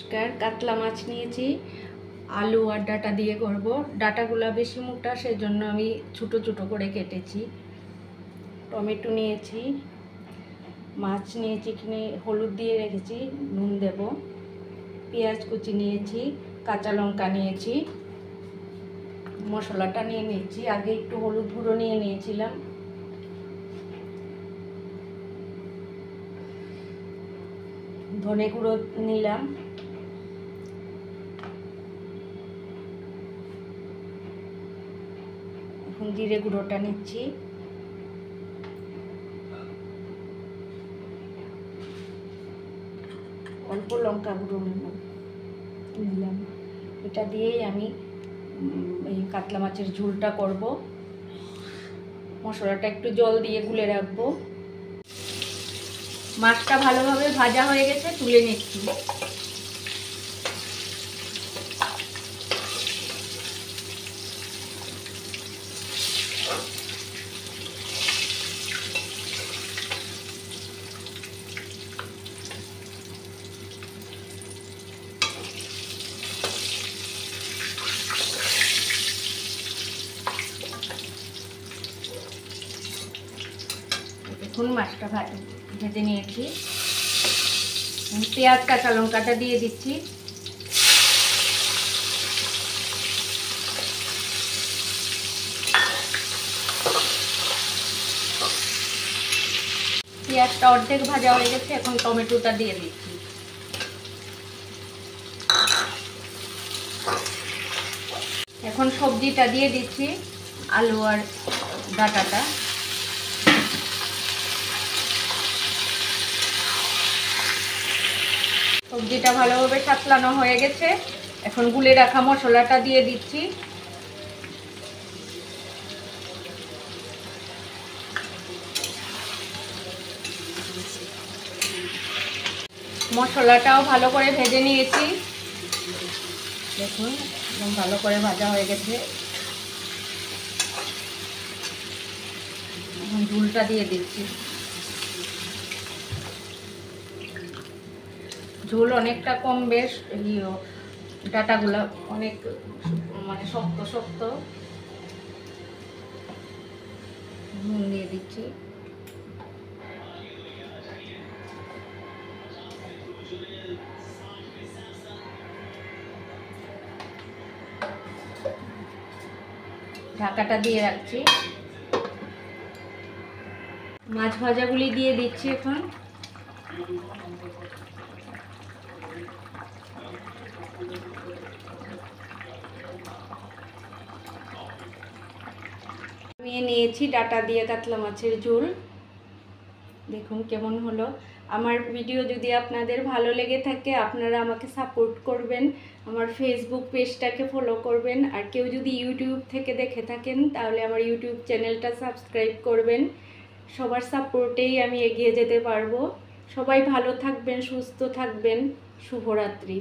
নমস্কার, কাতলা মাছ নিয়েছি, আলু আর ডাটা দিয়ে করব। ডাটাগুলো বেশি মোটা, সেজন্য আমি ছোটো ছোটো করে কেটেছি। টমেটো নিয়েছি, মাছ নিয়েছি, এখানে হলুদ দিয়ে রেখেছি, নুন দেব। পেঁয়াজ কুচি নিয়েছি, কাঁচা লঙ্কা নিয়েছি, মশলাটা নিয়ে নিয়েছি। আগে একটু হলুদ গুঁড়ো নিয়ে নিয়েছিলাম, ধনে গুঁড়ো নিলাম, এখন জিরে গুঁড়োটা নিচ্ছি, অল্প লঙ্কা গুঁড়ো নিলাম। এটা দিয়েই আমি এই কাতলা মাছের ঝোলটা করব। মশলাটা একটু জল দিয়ে গুলে রাখবো। মাছটা ভালোভাবে ভাজা হয়ে গেছে, তুলে নিচ্ছি। এখন মাছটা ভেজে নিয়েছি, পেঁয়াজ কাঁচা লঙ্কাটা দিয়ে দিচ্ছি। পেঁয়াজটা অর্ধেক ভাজা হয়ে গেছে, এখন টমেটোটা দিয়ে দিচ্ছি। এখন সবজিটা দিয়ে দিচ্ছি, আলু আর ডাটাটা। সবজিটা ভালোভাবে সাতলানো হয়ে গেছে, এখন গুলে রাখা মশলাটা দিয়ে দিচ্ছি। মশলাটাও ভালো করে ভেজে নিয়েছি, দেখুন একদম ভালো করে ভাজা হয়ে গেছে। এখন ঝোলটা দিয়ে দিচ্ছি। ঝোল অনেকটা কম, বেশ ডাটাগুলো অনেক মানে শক্ত শক্ত। নুন দিয়ে দিচ্ছি। ঢাকাটা দিয়ে রাখছি। মাছ ভাজাগুলি দিয়ে দিচ্ছি এখন। নিয়েছি ডাটা দিয়ে কাতলা মাছের ঝোল, দেখুন কেমন হলো। আমার ভিডিও যদি আপনাদের ভালো লেগে থাকে, আপনারা আমাকে সাপোর্ট করবেন, আমার ফেসবুক পেজটাকে ফলো করবেন। আর কেউ যদি ইউটিউব থেকে দেখে থাকেন, তাহলে আমার ইউটিউব চ্যানেলটা সাবস্ক্রাইব করবেন। সবার সাপোর্টেই আমি এগিয়ে যেতে পারবো। সবাই ভালো থাকবেন, সুস্থ থাকবেন। শুভরাত্রি।